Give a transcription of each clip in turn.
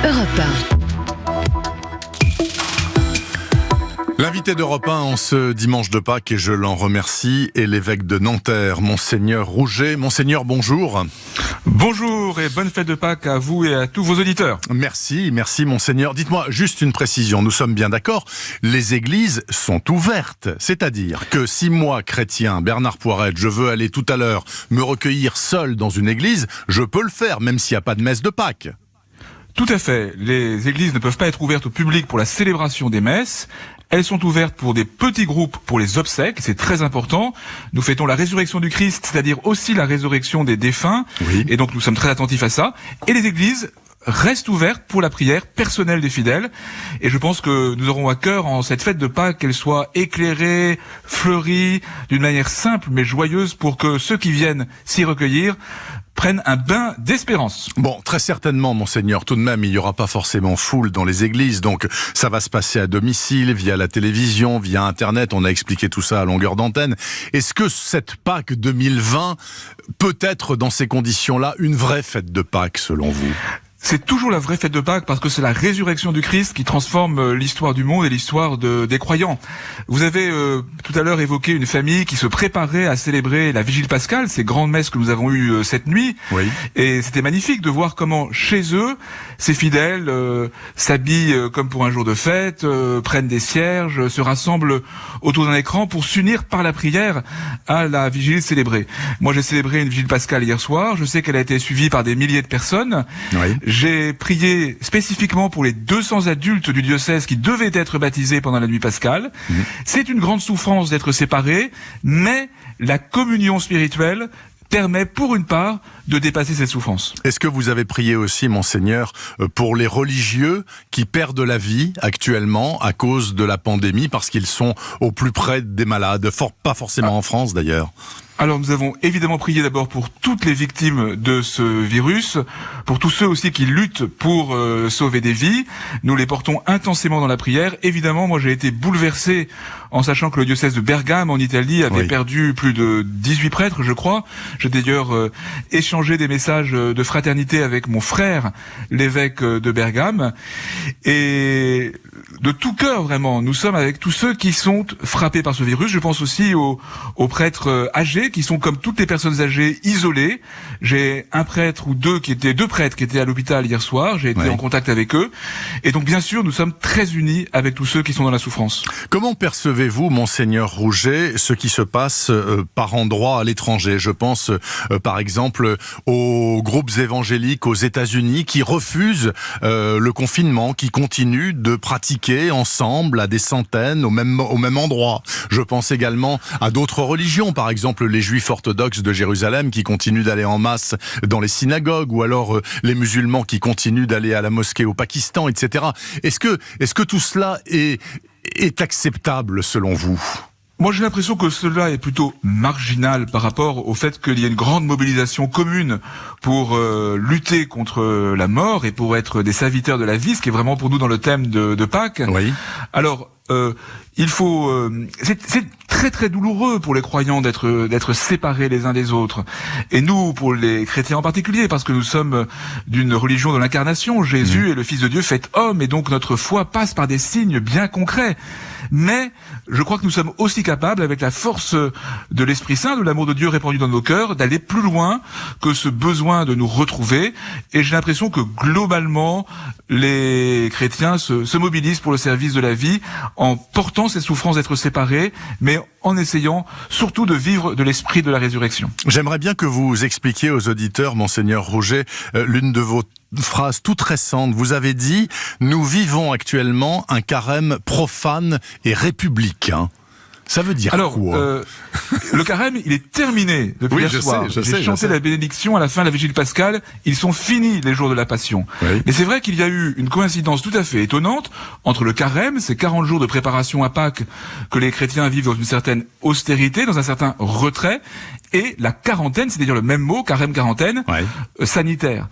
Europe 1. L'invité d'Europe 1 en ce dimanche de Pâques, et je l'en remercie, est l'évêque de Nanterre, Monseigneur Rouget. Monseigneur, bonjour. Bonjour et bonne fête de Pâques à vous et à tous vos auditeurs. Merci Monseigneur. Dites-moi juste une précision, nous sommes bien d'accord, les églises sont ouvertes, c'est-à-dire que si moi, chrétien, Bernard Poirette, je veux aller tout à l'heure me recueillir seul dans une église, je peux le faire, même s'il n'y a pas de messe de Pâques. Tout à fait, les églises ne peuvent pas être ouvertes au public pour la célébration des messes. Elles sont ouvertes pour des petits groupes pour les obsèques, c'est très important. Nous fêtons la résurrection du Christ, c'est-à-dire aussi la résurrection des défunts. Oui. Et donc nous sommes très attentifs à ça. Et les églises restent ouvertes pour la prière personnelle des fidèles. Et je pense que nous aurons à cœur en cette fête de Pâques qu'elle soit éclairée, fleurie, d'une manière simple mais joyeuse pour que ceux qui viennent s'y recueillir prennent un bain d'espérance. Bon, très certainement, Monseigneur, tout de même, il n'y aura pas forcément foule dans les églises, donc ça va se passer à domicile, via la télévision, via Internet, on a expliqué tout ça à longueur d'antenne. Est-ce que cette Pâques 2020 peut être, dans ces conditions-là, une vraie fête de Pâques, selon vous ? C'est toujours la vraie fête de Pâques parce que c'est la résurrection du Christ qui transforme l'histoire du monde et l'histoire des croyants. Vous avez tout à l'heure évoqué une famille qui se préparait à célébrer la Vigile pascale, ces grandes messes que nous avons eues cette nuit. Oui. Et c'était magnifique de voir comment chez eux, ces fidèles s'habillent comme pour un jour de fête, prennent des cierges, se rassemblent autour d'un écran pour s'unir par la prière à la Vigile célébrée. Moi j'ai célébré une Vigile pascale hier soir, je sais qu'elle a été suivie par des milliers de personnes. Oui. J'ai prié spécifiquement pour les 200 adultes du diocèse qui devaient être baptisés pendant la nuit pascale. C'est une grande souffrance d'être séparés, mais la communion spirituelle permet pour une part de dépasser cette souffrance. Pas vous avez prié aussi, Monseigneur, pour les religieux qui perdent la vie actuellement à cause de la pandémie, parce qu'ils sont au plus près des malades, pas forcément en France d'ailleurs? Alors nous avons évidemment prié d'abord pour toutes les victimes de ce virus, pour tous ceux aussi qui luttent pour sauver des vies. Nous les portons intensément dans la prière. Évidemment, moi j'ai été bouleversé en sachant que le diocèse de Bergame en Italie avait perdu plus de 18 prêtres, je crois. J'ai d'ailleurs échangé des messages de fraternité avec mon frère, l'évêque de Bergame. Et de tout cœur, vraiment, nous sommes avec tous ceux qui sont frappés par ce virus. Je pense aussi aux prêtres âgés, qui sont comme toutes les personnes âgées isolées. J'ai deux prêtres qui étaient à l'hôpital hier soir. J'ai été en contact avec eux. Et donc, bien sûr, nous sommes très unis avec tous ceux qui sont dans la souffrance. Comment percevez-vous, Monseigneur Rouget, ce qui se passe par endroits à l'étranger? Je pense, par exemple, aux groupes évangéliques aux États-Unis qui refusent le confinement, qui continuent de pratiquer ensemble à des centaines au même endroit. Je pense également à d'autres religions, par exemple les Juifs orthodoxes de Jérusalem qui continuent d'aller en masse dans les synagogues, ou alors les musulmans qui continuent d'aller à la mosquée au Pakistan, etc. Est-ce que tout cela est acceptable selon vous ? Moi, j'ai l'impression que cela est plutôt marginal par rapport au fait qu'il y a une grande mobilisation commune pour lutter contre la mort et pour être des serviteurs de la vie, ce qui est vraiment pour nous dans le thème de Pâques. Oui. Alors, c'est très très douloureux pour les croyants d'être séparés les uns des autres. Et nous, pour les chrétiens en particulier, parce que nous sommes d'une religion de l'incarnation, Jésus est le Fils de Dieu fait homme, et donc notre foi passe par des signes bien concrets. Mais je crois que nous sommes aussi capables, avec la force de l'Esprit Saint, de l'amour de Dieu répandu dans nos cœurs, d'aller plus loin que ce besoin de nous retrouver. Et j'ai l'impression que globalement, les chrétiens se mobilisent pour le service de la vie, en portant ces souffrances d'être séparés, mais en essayant surtout de vivre de l'esprit de la résurrection. J'aimerais bien que vous expliquiez aux auditeurs, Monseigneur Rouget, l'une de vos phrases toute récente. Vous avez dit « Nous vivons actuellement un carême profane et républicain ». Ça veut dire quoi? Le carême, il est terminé depuis hier soir. J'ai chanté la bénédiction à la fin de la Vigile pascale. Ils sont finis, les jours de la Passion. Oui. Mais c'est vrai qu'il y a eu une coïncidence tout à fait étonnante entre le carême, ces 40 jours de préparation à Pâques que les chrétiens vivent dans une certaine austérité, dans un certain retrait, et la quarantaine, c'est-à-dire le même mot, carême, quarantaine, sanitaire.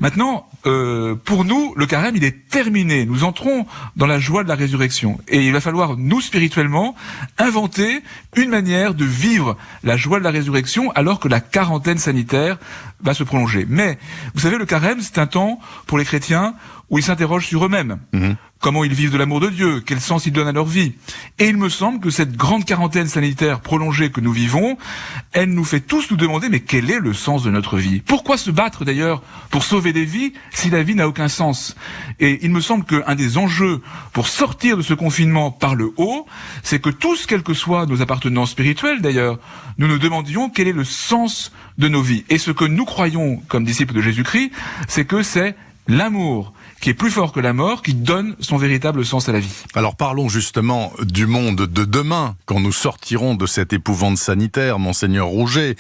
Maintenant, pour nous, le carême, il est terminé. Nous entrons dans la joie de la résurrection. Et il va falloir, nous, spirituellement, inventer une manière de vivre la joie de la résurrection alors que la quarantaine sanitaire va se prolonger. Mais, vous savez, le carême, c'est un temps, pour les chrétiens, où ils s'interrogent sur eux-mêmes. Comment ils vivent de l'amour de Dieu, quel sens ils donnent à leur vie. Et il me semble que cette grande quarantaine sanitaire prolongée que nous vivons, elle nous fait tous nous demander, mais quel est le sens de notre vie? Pourquoi se battre d'ailleurs pour sauver des vies si la vie n'a aucun sens? Et il me semble qu'un des enjeux pour sortir de ce confinement par le haut, c'est que tous, quelles que soient nos appartenances spirituelles d'ailleurs, nous nous demandions quel est le sens de nos vies. Et ce que nous croyons comme disciples de Jésus-Christ, c'est que c'est l'amour qui est plus fort que la mort, qui donne son véritable sens à la vie. Alors parlons justement du monde de demain, quand nous sortirons de cette épouvante sanitaire, Monseigneur Rouget.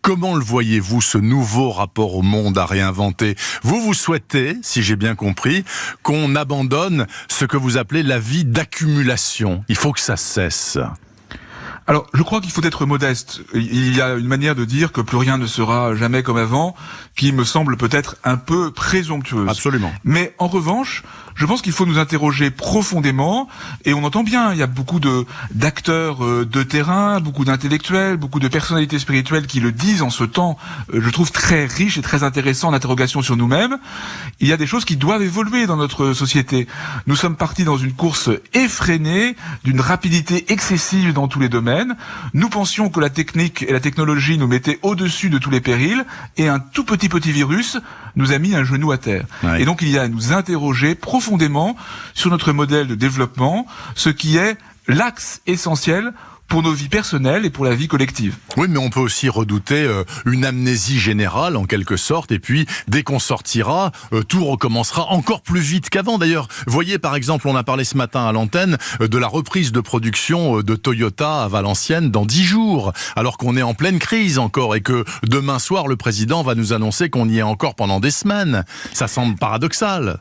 Comment le voyez-vous, ce nouveau rapport au monde à réinventer? Vous souhaitez, si j'ai bien compris, qu'on abandonne ce que vous appelez la vie d'accumulation. Il faut que ça cesse. Alors, je crois qu'il faut être modeste. Il y a une manière de dire que plus rien ne sera jamais comme avant, qui me semble peut-être un peu présomptueuse. Absolument. Mais en revanche, je pense qu'il faut nous interroger profondément, et on entend bien, il y a beaucoup d'acteurs de terrain, beaucoup d'intellectuels, beaucoup de personnalités spirituelles qui le disent en ce temps, je trouve très riche et très intéressant d'interrogation sur nous-mêmes. Il y a des choses qui doivent évoluer dans notre société. Nous sommes partis dans une course effrénée, d'une rapidité excessive dans tous les domaines. Nous pensions que la technique et la technologie nous mettaient au-dessus de tous les périls, et un tout petit virus nous a mis un genou à terre. Ouais. Et donc il y a à nous interroger profondément sur notre modèle de développement, ce qui est l'axe essentiel pour nos vies personnelles et pour la vie collective. Oui, mais on peut aussi redouter une amnésie générale, en quelque sorte, et puis, dès qu'on sortira, tout recommencera encore plus vite qu'avant. D'ailleurs, voyez, par exemple, on a parlé ce matin à l'antenne de la reprise de production de Toyota à Valenciennes dans 10 jours, alors qu'on est en pleine crise encore, et que demain soir, le président va nous annoncer qu'on y est encore pendant des semaines. Ça semble paradoxal.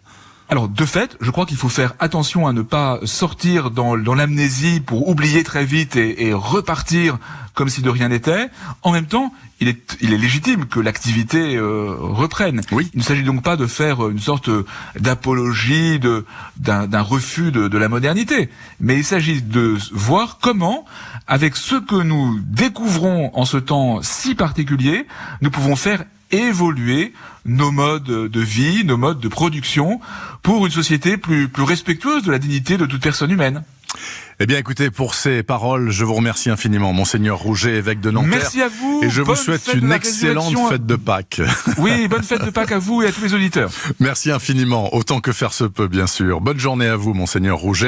Alors, de fait, je crois qu'il faut faire attention à ne pas sortir dans l'amnésie pour oublier très vite et repartir comme si de rien n'était. En même temps, il est légitime que l'activité reprenne. Oui. Il ne s'agit donc pas de faire une sorte d'apologie d'un refus de la modernité, mais il s'agit de voir comment, avec ce que nous découvrons en ce temps si particulier, nous pouvons faire évoluer nos modes de vie, nos modes de production pour une société plus respectueuse de la dignité de toute personne humaine. Eh bien, écoutez, pour ces paroles, je vous remercie infiniment, Monseigneur Rouget, évêque de Nanterre. Merci à vous. Et je vous souhaite une excellente fête de Pâques. Oui, bonne fête de Pâques à vous et à tous les auditeurs. Merci infiniment, autant que faire se peut, bien sûr. Bonne journée à vous, Monseigneur Rouget.